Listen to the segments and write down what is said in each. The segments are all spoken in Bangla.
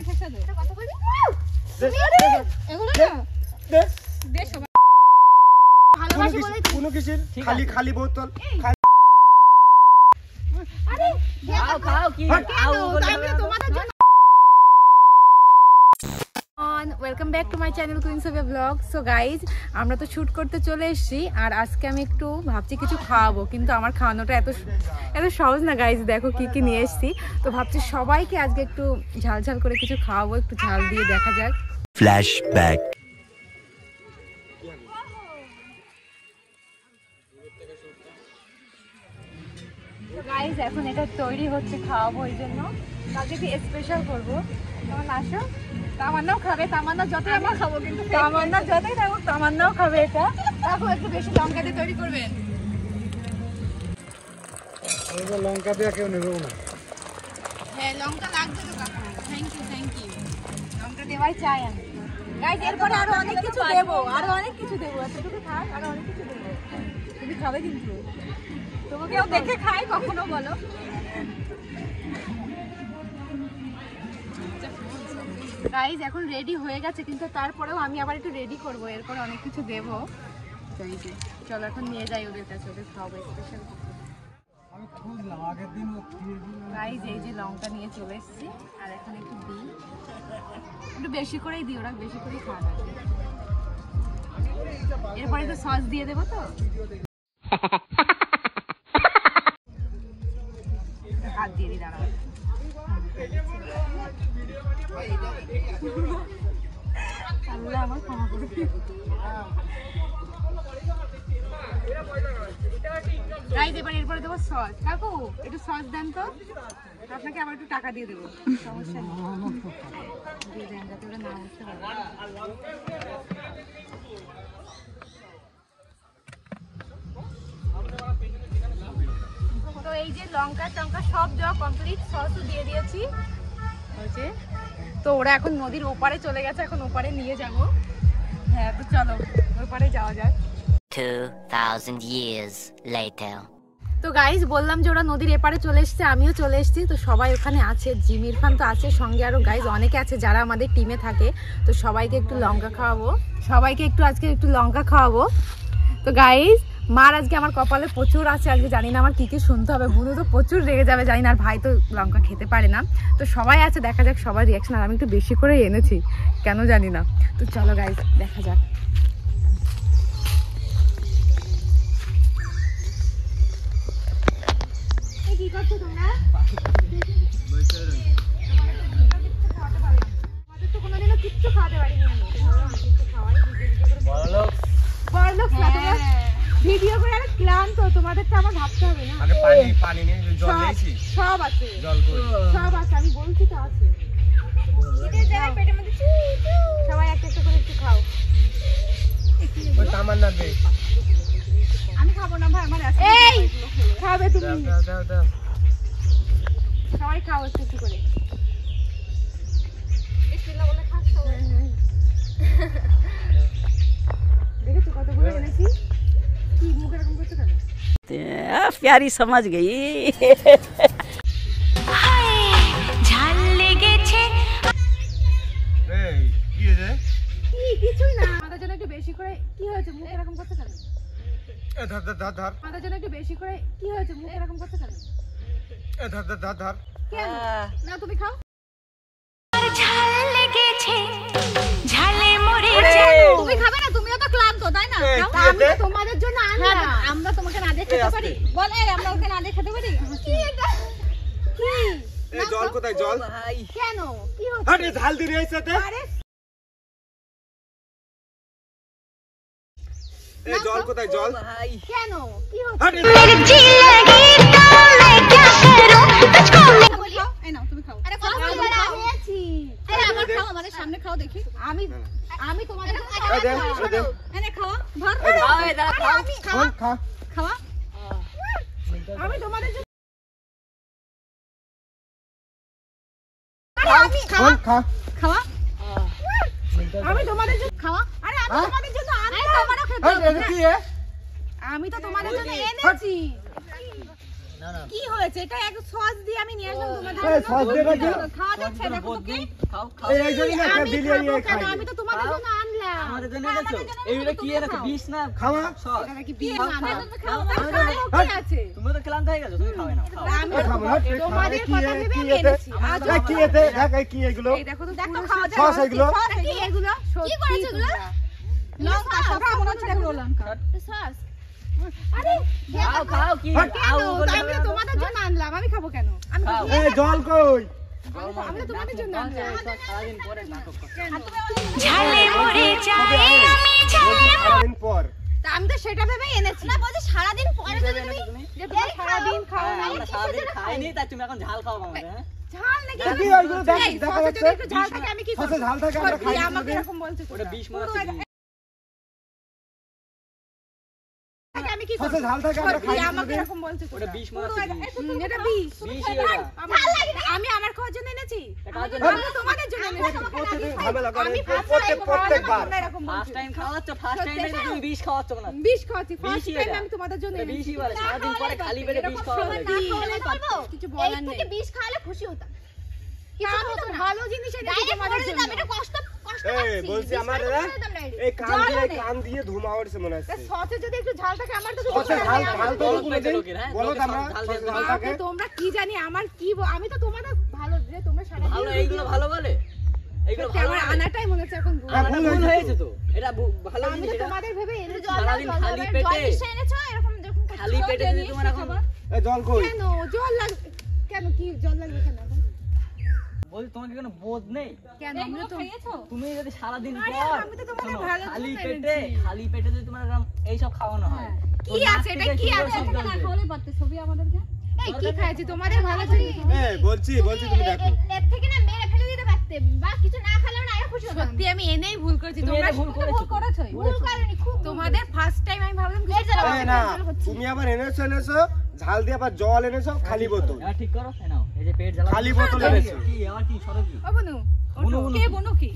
ঠেসা দে কথা বলি এগুলো না দে সবাই ভালোবাসি বলে কোনো কিছু খালি খালি বোতল আরে খাও কি খাও আমি তোমাদের জন্য welcome back to my channel Queens of Blog. So guys আমরা তো শ্যুট করতে চলে এসেছি আর আজকে আমি একটু ভাবছি কিছু খাওয়াবো, কিন্তু আমার খাওয়ানোটা এত সহজ না গাইজ। দেখো কি কি নিয়ে এসেছি, তো ভাবছি সবাইকে আজকে একটু ঝাল ঝাল করে কিছু খাওয়াবো, একটু ঝাল দিয়ে দেখা যাক। ফ্ল্যাশব্যাক। গাইজ এখন এটা তৈরি হচ্ছে, খাওয়াবো এই জন্য কালকে কি স্পেশাল করবো। তোমার আসো, তামান্নাও খাবে, তামান্না যতই আমরা খাবো কিন্তু তামান্না যতই থাকুক তামান্নাও খাবে। এটা দেখো একটু বেশি লঙ্কা দিয়ে তৈরি করবেন। লঙ্কা দিয়ে কেউ নেব না। হ্যাঁ লঙ্কা লাগবে তো কাকু, থ্যাংক ইউ লঙ্কা দেওয়াই চাই আমি। গাইজ এরপরে আরো অনেক কিছু দেবো, এতটুকু থাক, আরো অনেক কিছু দেবো। তুমি খাবে কিন্তু, তবু কেউ দেখে খায় কখনো বলো। গাইজ এখন রেডি হয়ে গেছে, কিন্তু তারপরেও আমি আবার একটু রেডি করবো, এরপরে অনেক কিছু দেবো। চলো এখন নিয়ে যাই ওদের কাছে, ওদের খাওয়াবো স্পেশাল। গাইজ এই যে লঙ্কা নিয়ে চলে এসেছি, আর এখন একটু দিই, একটু বেশি করেই দিই, ওরা বেশি করেই খাওয়া যায়। এরপরে একটু সস দিয়ে দেবো তো। হাত দিয়ে দিই, দাঁড়াও। আল্লাহ আমার ক্ষমা করে দিন। গাইজ এবার এরপরে দেবো সস। কাকু একটু সস দেন তো, আপনাকে আবার একটু টাকা দিয়ে দেবো, সমস্যা নেই, দিয়ে দেন যাতে ওরা না বুঝতে পারে। তো এই যে লঙ্কা টঙ্কা সব দেওয়া কমপ্লিট, সসও দিয়ে দিয়েছি। তো ওরা এখন নদীর ওপারে চলে গেছে, এখন ওপারে নিয়ে যাব। হ্যাঁ তো চলো ওপারে যাওয়া যাক। 2000 years later. তো গাইজ বললাম যে ওরা নদীর এপারে চলে এসেছে, আমিও চলে এসেছি। তো সবাই ওখানে আছে, জিম ইরফান তো আছে সঙ্গে, আরো গাইজ অনেকে আছে যারা আমাদের টিমে থাকে। তো সবাইকে একটু লঙ্কা খাওয়াবো, আজকে একটু লঙ্কা খাওয়াবো। তো গাইজ মার আজকে আমার কপালে প্রচুর আছে, আজকে জানি না আমার কি কি শুনতে হবে। বুনু তো প্রচুর রেগে যাবে জানি না, আর ভাই তো লঙ্কা খেতে পারে না। তো সবাই আছে, দেখা যাক সবার রিয়াকশন। আর আমি একটু বেশি করে এনেছি, কেন জানি না। তো চলো গাইজ দেখা যাক। কি করছো তোমরা? আমাদের তো কোনোদিনও কিচ্ছু খাওয়াতে পারিনি আমি। ভিডিও করে আর ক্লান্ত, তোমাদের তো আমার ভাবতে হবে না। আগে পানি নিয়ে জল দিয়েছি, সব আছে, জল কই সব আছে, আমি বলছি তো আছে। শীতের জায়গায় পেটের মধ্যে সবাই একটা একটা করে একটু খাও। ওই তামান্না দে। আমি খাবো না ভাই, আমার আছে। এই খাবে তুমি, দাও সবাই খাও একটু একটু করে। বিসমিল্লাহ বলে খাস সবাই। দেখেছো কতগুলো এনেছি? কি মুখ এরকম করছো কেন? प्यारी समझ गई। ঝাল লেগেছে। এই কি হয়েছে? কি কিছুই না, আমাদের জন্য একটু বেশি করে। কি হয়েছে মুখ এরকম করছো কেন? এ ধর আমাদের জন্য একটু বেশি করে। কি হয়েছে মুখ এরকম করছো কেন? এ ধর কেন না তুমি খাও। ঝাল লেগেছে, ঝালে মরেছে। তুমি খাবে না? তুমিও তো ক্লান্ত তাই না? আমি তো তোমাদের জন্য আনলাম। আমরা তোমাকে না দেখে খেতে পারি? বল এই আমরা ওকে না দেখে খেতে পারি? কি এটা? কি? এই জল কোথায় জল? কেন কি হচ্ছে? আরে ঝাল দিয়ে এসেছে তে। আরে এই জল কোথায় জল? কেন কি হচ্ছে? আরে जी लगी तो मैं क्या करूं तुझको। এই নাও তুমি খাও। আরে খাও না খেয়েছি। আরে আমার খাও, আমাদের সামনে খাও দেখি। আমি তোমাদের জন্য এনে খাও। ধর খাও, এই দাঁড়া খাও। খাওয়া আমি তোমাদের জন্য। আমি খাওয়া আমি তোমাদের জন্য খাওয়া। আরে আমি তোমাদের জন্য আনলাম, তোমারও খেতে হবে। কি হে? আমি তো তোমাদের জন্য এনেছি। কি হয়েছে? এটা এক সস দিয়ে আমি নিয়ে আসলাম তোমাদের এই সস দিয়ে নাকি? খাওয়া যাচ্ছে দেখো তো কি? এই এইজন্যই না আমি বিরিয়ানি খাবো খাই কেন? আমি তো তোমাদের জন্য আনলাম। আমাদের জন্য এনেছো এইগুলো কি এনেছো বিষ না খাওয়া সস এটা কি বিয়ে খাও, না? খাও, আমি তো খাও, খাবো, খাও, খাবো, কি আছে? তুমি তো ক্লান্ত হয়ে গেছো তুমি খাবে না খাও আমি এই খাবো না, এই খাবো। তোমাদের এই কি কথা এ- ভেবে কি আমি এতে? এনেছি। আজ এই কি এতে? দেখ এই কি এগুলো? এই দেখো তো দেখো খাওয়া যায় সস এগুলো? কি এগুলো? কি করেছে এগুলো? লঙ্কা সব মনে হচ্ছে দেখো লঙ্কা। সস আরে খাও খাও কি কেন? খাও তো আমি তো তোমাদের জন্য আনলাম। আমি খাবো কেন? আমি খাও। এই জল কই? আমি তো তোমাদের জন্য আনলাম। সারাদিন পরে নাটক করছো ঝালে মরে যায় আমি সারাদিন পর। তা আমি তো সেটা ভেবেই এনেছি। না বলছি সারাদিন পরে যদি তুমি যে তোমরা সারাদিন খাও না। আমরা সারাদিন খাইনি তাই তুমি এখন ঝাল খাও আমাদের হ্যাঁ ঝাল নাকি? এই কি ওইগুলো দেখ এই, দেখা সসে যাচ্ছে? যদি একটু ঝাল থাকে আমি কি সসে করব? ঝাল থাকে আমরা সত্যি খাই না আমাকে কোনোদিন। এরকম বলছো ওটা বিষ মনে হচ্ছে কি? আমি কি সসে করব? ঝাল থাকে আমরা সত্যি খাই না আমাকে কোনোদিন। এরকম বলছো ওটা বিষ মনে হচ্ছে কি? এটা বিষ। বিষই ওটা। আমি আমার খাওয়ার জন্য এনেছি। কার জন্য? আমি তো তোমাদের জন্য এনেছি। প্রতিদিন ঝামেলা করে আমি ফার্স্ট প্রত্যেকবার। তোমরা এরকম ফার্স্ট বলছো। টাইম খাওয়াচ্ছ ফার্স্ট টাইম তুমি বিষ খাওয়াচ্ছ না বিষ খাওয়াচ্ছি ফার্স্ট বিষই টাইম এটা। আমি তোমাদের জন্য এটা এনেছি। বিষই বলে সারাদিন পরে খালি পেটে বিষ খাওয়া লাগে সত্যি। কিছু বলার নেই। থেকে বিষ খাওয়ালে খুশি হতাম আমি তো ভালো জিনিস এনেছি তোমাদের জন্য। আমি এটা কষ্ট কষ্ট এই পাচ্ছি। বলছি আমার বিষ দাদা খাওয়ালে দিতাম direct। এই কান জল দিয়ে নেই। কান দিয়ে ধুমা উঠছে মনে তা হচ্ছে। সসে যদি একটু ঝাল থাকে আমার তো সসে ঝাল ঝাল তো গরম কোনোদিন পেটে লোকের, হ্যাঁ? বলো তো লোকে আমরা ঝাল সসে দিয়ে ঝাল থাকে। বাপরে, তোমরা কি জানি আমার কি আমি তো তোমাদের ভালো যে তোমরা সারা ভালো এইগুলো ভালো বলে এইগুলো ভালো আমার বলে? আনাটাই মনে হচ্ছে এখন ভুল। হ্যাঁ, আমাদের ভুল ভুল হয়েছে হয়েছে তো এটা ভালো আমি জিনিস তো এটা তোমাদের ভেবে এনেছি। জল দাও, সারাদিন জল দাও, খালি এবার পেটে। জল মিশিয়ে এনেছো এরকম যেরকম করছো। খালি পেটে যদি তোমার এখন এই জল কই? কেন জল লাগবে কেন? কি জল লাগবে কেন এখন? বলছি তোমাকে কোনো বোধ নেই কেন আমরা তো তুমি যদি সারাদিন আরে, পর আমি তো তোমাদের শোনো, ভালোর খালি জন্য পেটে এনেছি। খালি পেটে যদি তোমার এরকম এইসব খাওয়ানো হয় কি তো নাক আছে এটা? থেকে কি সুন্দর আছে? শব্দ আসবে। এই কি খাইছি তোমাদের ভালো জন্য? এই বলছি তুমি দেখো। এর থেকে না মেরে ফেলে দিতে পারতে বা কিছু না খেলে না আরো খুশি হতাম। সত্যি আমি এনেই ভুল করেছি। তুমি তোমরা এটা ভুল করেছো ভুল করেনি খুব তোমাদের ফার্স্ট টাইম আমি ভাবলাম কি এই না তুমি আবার এনেছো ঝাল দিয়ে আবার জল এনেছো খালি বোতল। এবার ঠিক করো এই নাও এই যে পেট জ্বালা খালি বোতল এনেছো। কি আবার কি সরো কি ও বনু বনু, বনু। কে বনু কি?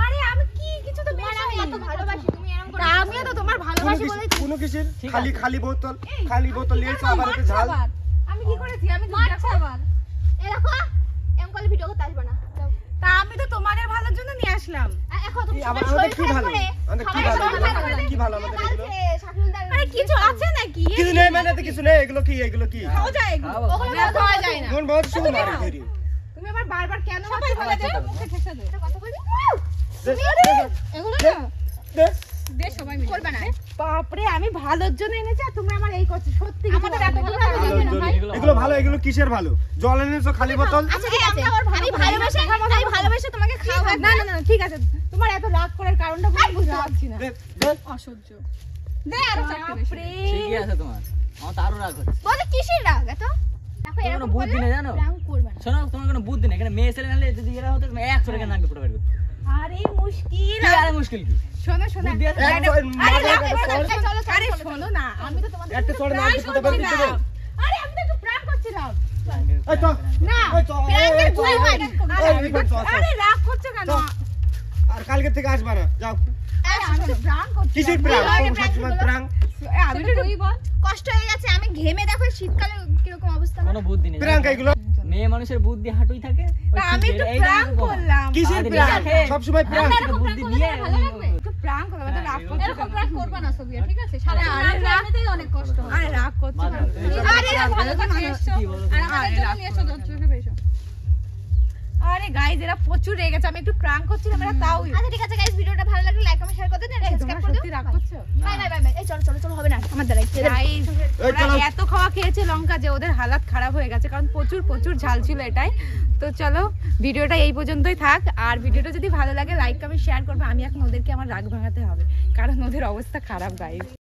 আরে আমি কি কিছু তো তোমার আমি এত ভালোবাসি তুমি এরকম করে আমিও তো তোমার ভালোবাসি বলেছি। কোনো কিসের ঠিক খালি আছে। খালি বোতল নিয়েছো আবার এতে ঝাল। আমি কি করেছি? আমি তো দেখো আবার। এ দেখো এম কলে ভিডিও করতে আসবে না যাও। তা আমি তো তোমাদের ভালোর জন্য নিয়ে আসলাম। আর এখন তুমি কি সবাই আমাদের শরীর কি খারাপ ভালো? করে আমাদের কি সবাই ভালো? শরীর খারাপ করে। কি ভালো আমাদের এগুলো? কালকে শাকুলদার আরে কিছু আছে নাকি? কিছু নেই মানে তো কিছু নেই এগুলো কি খাওয়া যায় এগুলো? খাবো। ওগুলো খাওয়া যায় না। কোন বহুত শুধু মার ধরি। তুমি আবার বারবার কেন মারছো বলে দে মুখে ঠেসা দে। একটা কথা বলি এগুলো দে, না দে। দে সবাই মিলে করবে না। বাপরে আমি ভালোর জন্য এনেছি আর তুমি আমার এই করছো সত্যি আমাদের এত কথা আমি ভালো জানি না ভাই। এগুলো ভালো এগুলো কিসের ভালো? জল এনেছো খালি বোতল? আচ্ছা ঠিক আছে আমি ভালোবাসি তোমাকে খাওয়াবো না না না ঠিক আছে তোমার এত রাগ করার কারণটা আমি বুঝতে পারছি না। দে, দে। অসহ্য দে আরো চারটে বেশি। বাপরে ঠিকই আছে তোমার আমার তো আরো রাগ হচ্ছে বলে কিসের রাগ এত দেখো তোমার এরকম কোনো বুদ্ধি নেই জানো রাগ করবে না শোনো তোমার কোনো বুদ্ধি নেই এখানে মেয়ে ছেলে নালে যদি এরা হতো তুমি 100 টাকা নাকি পুরো বের করতে আরে মুশকিল কি আরে মুশকিল কি শোনো শোনো বুদ্ধি আছে? আরে এক আরে মাঝে রাগ একটা করো না, চল। চলো আরে শোনো না আমি তো তোমাদের একটা চড় মার দিয়ে পুরো বের করে দেবে। আরে আমি তো একটু প্র্যাঙ্ক করছিলাম এই তো না এই তো প্র্যাঙ্কের ভুল হয় না। আরে আরে রাগ করছো কেন? আর কালকে থেকে আসবা না যাও। আরে আমি তো প্র্যাঙ্ক করছি কিসের প্রাণ? সবসময় প্রাণ। আমি তো তুই বল কষ্ট হয়ে গেছে আমি ঘেমে দেখো শীতকালে কিরকম অবস্থা কোনো বুদ্ধি নেই প্রাণ এগুলো মেয়ে মানুষের বুদ্ধি হাঁটুই থাকে ওই তা আমি ঠিক একটু এইটা প্র্যাঙ্ক উপমা। করলাম কিসের আরে প্রাণ? দেখে। সবসময় প্রাণ। আমার থেকে বুদ্ধি নিয়ে একটু প্র্যাঙ্ক করলাম এত রাগ করছো এরকম কেন? prank করবে না সবিয়া ঠিক আছে সারা রাগ এমনিতেই অনেক কষ্ট হয় আরে রাগ করছো কেন? আরে রাগ ভালো করে নিয়ে এসছো কি বলো আর আমাদের জন্য নিয়ে এসো চোখে পেয়েছো আরে গাইস এরা প্রচুর রেগে গেছে আমি একটু প্র্যাঙ্ক করছিলাম এরা তাও আচ্ছা ঠিক আছে গাইস ভিডিওটা ভালো লাগলে লাইক কমেন্ট শেয়ার করে দিন তোমরা সাবস্ক্রাইব করে সত্যি দিন রাগ করছো বাই বাই বাই এই চলো চলো চলো হবে না আমার দ্বারা গাইস এই ওরা চলো। এত খাওয়া খেয়েছে লঙ্কা যে ওদের হালাত খারাপ হয়ে গেছে কারণ প্রচুর প্রচুর ঝাল ছিল এটাই তো চলো ভিডিওটা এই পর্যন্তই থাক আর ভিডিওটা যদি ভালো লাগে লাইক কমেন্ট শেয়ার করবে আমি এখন ওদেরকে আমার রাগ ভাঙাতে হবে কারণ ওদের অবস্থা খারাপ গাইস